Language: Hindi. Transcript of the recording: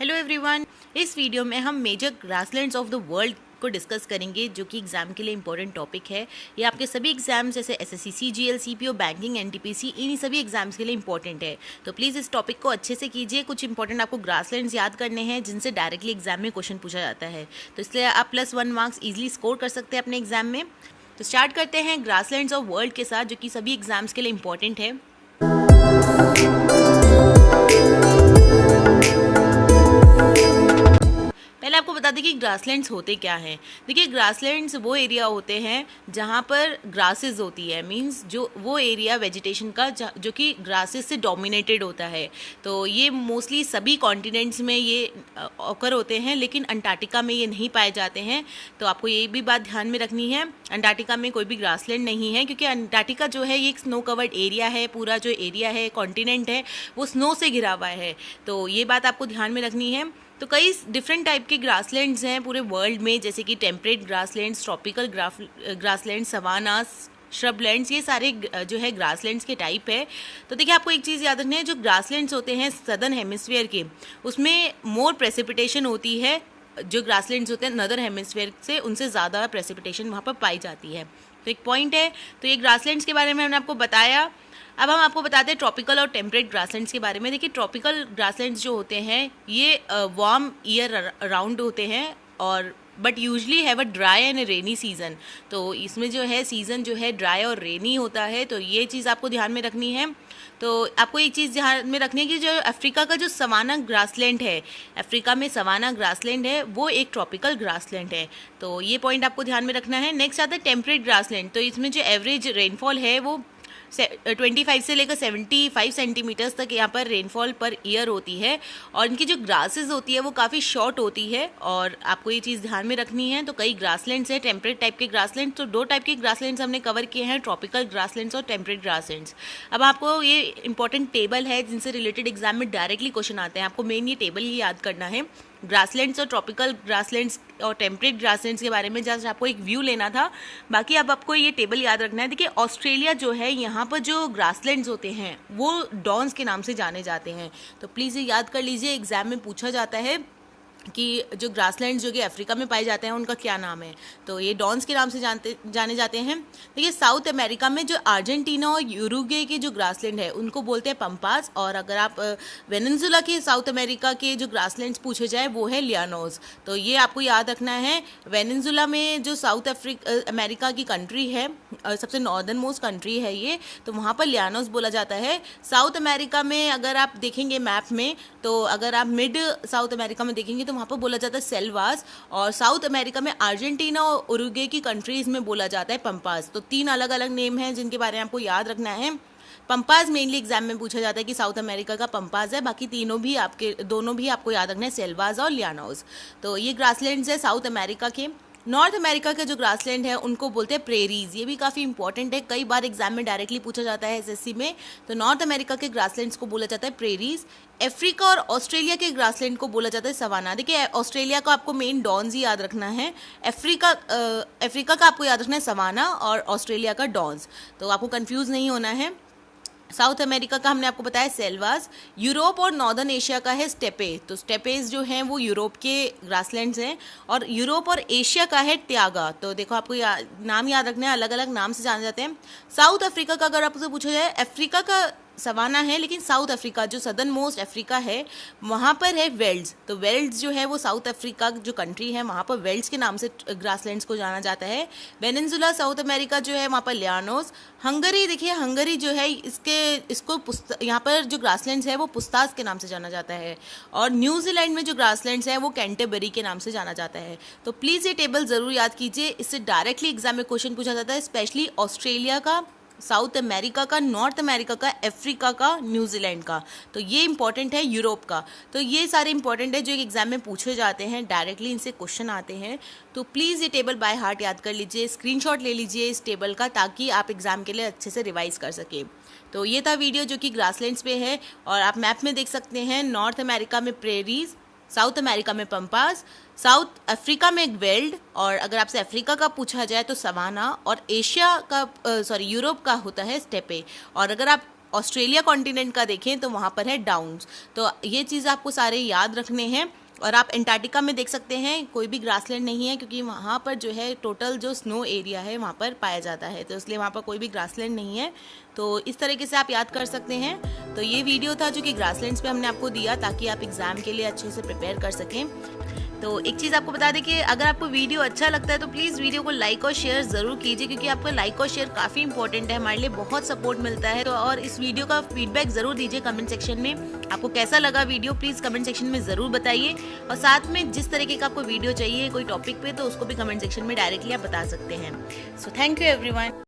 हेलो एवरीवन, इस वीडियो में हम major grasslands of the world को डिस्कस करेंगे जो कि एग्जाम के लिए इंपॉर्टेंट टॉपिक है। ये आपके सभी एग्जाम्स जैसे SSC, CGL, CPO, banking, NTPC, इन्हीं सभी एग्जाम्स के लिए इंपॉर्टेंट है। तो प्लीज़ इस टॉपिक को अच्छे से कीजिए। कुछ इंपॉर्टेंट आपको ग्रासलैंड्स याद करने हैं जिनसे डायरेक्टली एग्जाम में क्वेश्चन पूछा जाता है, तो इसलिए आप +1 मार्क्स ईजिली स्कोर कर सकते हैं अपने एग्जाम में। तो स्टार्ट करते हैं ग्रासलैंड्स ऑफ वर्ल्ड के साथ, जो कि सभी एग्जाम्स के लिए इंपॉर्टेंट है। पहले आपको बता दें कि ग्रासलैंड्स होते क्या हैं। देखिए, ग्रासलैंड्स वो एरिया होते हैं जहाँ पर ग्रासेस होती है, मींस जो वो एरिया वेजिटेशन का जो कि ग्रासेस से डोमिनेटेड होता है। तो ये मोस्टली सभी कॉन्टिनेंट्स में ये ऑकर होते हैं, लेकिन अंटार्कटिका में ये नहीं पाए जाते हैं। तो आपको ये भी बात ध्यान में रखनी है, अंटार्कटिका में कोई भी ग्रासलैंड नहीं है, क्योंकि अंटार्कटिका जो है ये एक स्नो कवर्ड एरिया है। पूरा जो एरिया है, कॉन्टिनेंट है, वो स्नो से घिरा हुआ है। तो ये बात आपको ध्यान में रखनी है। तो कई डिफरेंट टाइप के ग्रासलैंड्स हैं पूरे वर्ल्ड में, जैसे कि टेम्परेट ग्रासलैंड्स, ट्रॉपिकल ग्रासलैंड्स, सवानास, श्रबलैंड्स, ये सारे जो है ग्रासलैंड्स के टाइप है। तो देखिए, आपको एक चीज़ याद रखनी है, जो ग्रासलैंड्स होते हैं सदर्न हेमिस्फीयर के, उसमें मोर प्रेसिपिटेशन होती है। जो ग्रासलैंड्स होते हैं नदर्न हेमिस्फीयर से, उनसे ज़्यादा प्रेसिपिटेशन वहाँ पर पाई जाती है। तो एक पॉइंट है। तो ये ग्रासलैंड्स के बारे में हमने आपको बताया। अब हम आपको बताते हैं ट्रॉपिकल और टेम्परेट ग्रासलैंड्स के बारे में। देखिए, ट्रॉपिकल ग्रासलैंड्स जो होते हैं ये वार्म ईयर अराउंड होते हैं, और but usually have a dry and rainy season. तो इसमें जो है सीज़न जो है ड्राई और रेनी होता है। तो ये चीज़ आपको ध्यान में रखनी है। तो आपको एक चीज़ ध्यान में रखनी है कि जो अफ्रीका का जो सवाना ग्रासलैंड है, अफ्रीका में सवाना ग्रासलैंड है, वो एक ट्रॉपिकल ग्रासलैंड है। तो ये पॉइंट आपको ध्यान में रखना है। नेक्स्ट आता है टेम्परेट ग्रासलैंड। तो इसमें जो एवरेज रेनफॉल है वो 25 से लेकर 75 सेंटीमीटर्स तक यहाँ पर रेनफॉल पर ईयर होती है, और इनकी जो ग्रासेस होती है वो काफ़ी शॉर्ट होती है, और आपको ये चीज़ ध्यान में रखनी है। तो कई ग्रासलैंड्स हैं टेम्परेट टाइप के ग्रासलैंड्स। तो 2 टाइप के ग्रासलैंड्स हमने कवर किए हैं, ट्रॉपिकल ग्रासलैंड्स और टेम्परेट ग्रासलैंड्स। अब आपको ये इंपॉर्टेंट टेबल है जिनसे रिलेटेड एग्जाम में डायरेक्टली क्वेश्चन आते हैं। आपको मेन ये टेबल ही याद करना है। ग्रासलैंड्स और ट्रॉपिकल ग्रासलैंड्स और टेम्परेट ग्रासलैंड्स के बारे में जस्ट आपको एक व्यू लेना था, बाकी अब आपको ये टेबल याद रखना है। देखिए, ऑस्ट्रेलिया जो है, यहाँ पर जो ग्रासलैंड्स होते हैं वो डॉन्स के नाम से जाने जाते हैं। तो प्लीज़ ये याद कर लीजिए, एग्जाम में पूछा जाता है कि जो ग्रासलैंड्स जो कि अफ्रीका में पाए जाते हैं उनका क्या नाम है। तो ये डॉन्स के नाम से जाने जाते हैं। देखिए, साउथ अमेरिका में जो अर्जेंटीना और यूरुग्वे के जो ग्रासलैंड है उनको बोलते हैं पंपास, और अगर आप वेनेजुला के साउथ अमेरिका के जो ग्रासलैंड्स पूछे जाए वो है ल्यानोस। तो ये आपको याद रखना है। वेनेजुला में जो साउथ अमेरिका की कंट्री है, सबसे नॉर्दर्न मोस्ट कंट्री है ये, तो वहाँ पर ल्यानोस बोला जाता है। साउथ अमेरिका में अगर आप देखेंगे मैप में, तो अगर आप मिड साउथ अमेरिका में देखेंगे तो वहाँ पर बोला जाता है सेल्वास, और साउथ अमेरिका में अर्जेंटीना और उरुग्वे की कंट्रीज में बोला जाता है पंपास। तो 3 अलग अलग नेम हैं जिनके बारे में आपको याद रखना है। पंपास मेनली एग्जाम में पूछा जाता है कि साउथ अमेरिका का पंपास है, बाकी दोनों भी आपको याद रखना है, सेल्वास और ल्यानोस। तो ये ग्रासलैंड्स है साउथ अमेरिका के। नॉर्थ अमेरिका के जो ग्रासलैंड है उनको बोलते हैं प्रेरीज। ये भी काफ़ी इंपॉर्टेंट है, कई बार एग्जाम में डायरेक्टली पूछा जाता है एसएससी में। तो नॉर्थ अमेरिका के ग्रासलैंड्स को बोला जाता है प्रेरीज। अफ्रीका और ऑस्ट्रेलिया के ग्रासलैंड को बोला जाता है सवाना। देखिए, ऑस्ट्रेलिया का आपको मेन डॉन्स ही याद रखना है, अफ्रीका का आपको याद रखना है सवाना, और ऑस्ट्रेलिया का डॉन्स। तो आपको कंफ्यूज नहीं होना है। साउथ अमेरिका का हमने आपको बताया सेल्वास। यूरोप और नॉर्दर्न एशिया का है स्टेपे। तो स्टेपेज जो हैं वो यूरोप के ग्रासलैंड्स हैं, और यूरोप और एशिया का है त्यागा। तो देखो, आपको नाम याद रखना है, अलग अलग नाम से जाने जाते हैं। साउथ अफ्रीका का अगर आपसे पूछा जाए, अफ्रीका का सवाना है, लेकिन साउथ अफ्रीका जो सदर्न मोस्ट अफ्रीका है वहाँ पर है वेल्ड्स। तो वेल्ड्स जो है वो साउथ अफ्रीका जो कंट्री है वहाँ पर वेल्ड्स के नाम से ग्रासलैंड्स को जाना जाता है। वेनेजुला साउथ अमेरिका जो है वहाँ पर ल्यानोस। हंगरी, देखिए हंगरी जो है इसको यहाँ पर जो ग्रासलैंड्स है वो पुस्तास के नाम से जाना जाता है, और न्यूजीलैंड में जो ग्रासलैंड्स है वो कैंटरबरी के नाम से जाना जाता है। तो प्लीज़ ये टेबल ज़रूर याद कीजिए, इससे डायरेक्टली एग्जाम में क्वेश्चन पूछा जाता है, स्पेशली ऑस्ट्रेलिया का, साउथ अमेरिका का, नॉर्थ अमेरिका का, अफ्रीका का, न्यूजीलैंड का। तो ये इंपॉर्टेंट है, यूरोप का। तो ये सारे इंपॉर्टेंट है जो एग्जाम में पूछे जाते हैं, डायरेक्टली इनसे क्वेश्चन आते हैं। तो प्लीज़ ये टेबल बाय हार्ट याद कर लीजिए, स्क्रीनशॉट ले लीजिए इस टेबल का, ताकि आप एग्जाम के लिए अच्छे से रिवाइज कर सकें। तो ये था वीडियो जो कि ग्रासलैंड्स पे है, और आप मैप में देख सकते हैं, नॉर्थ अमेरिका में प्रेरीज, साउथ अमेरिका में पंपास, साउथ अफ्रीका में वेल्ड, और अगर आपसे अफ्रीका का पूछा जाए तो सवाना, और एशिया का यूरोप का होता है स्टेपे, और अगर आप ऑस्ट्रेलिया कॉन्टिनेंट का देखें तो वहाँ पर है डाउन्स। तो ये चीज़ आपको सारे याद रखने हैं। और आप अंटार्कटिका में देख सकते हैं कोई भी ग्रासलैंड नहीं है, क्योंकि वहाँ पर जो है टोटल जो स्नो एरिया है वहाँ पर पाया जाता है, तो इसलिए वहाँ पर कोई भी ग्रासलैंड नहीं है। तो इस तरीके से आप याद कर सकते हैं। तो ये वीडियो था जो कि ग्रासलैंड्स पे हमने आपको दिया, ताकि आप एग्ज़ाम के लिए अच्छे से प्रिपेयर कर सकें। तो एक चीज़ आपको बता दें कि अगर आपको वीडियो अच्छा लगता है तो प्लीज़ वीडियो को लाइक और शेयर ज़रूर कीजिए, क्योंकि आपका लाइक और शेयर काफ़ी इंपॉर्टेंट है, हमारे लिए बहुत सपोर्ट मिलता है। तो और इस वीडियो का फीडबैक ज़रूर दीजिए कमेंट सेक्शन में। आपको कैसा लगा वीडियो प्लीज़ कमेंट सेक्शन में ज़रूर बताइए। और साथ में जिस तरीके का आपको वीडियो चाहिए कोई टॉपिक पे, तो उसको भी कमेंट सेक्शन में डायरेक्टली आप बता सकते हैं। So thank you everyone.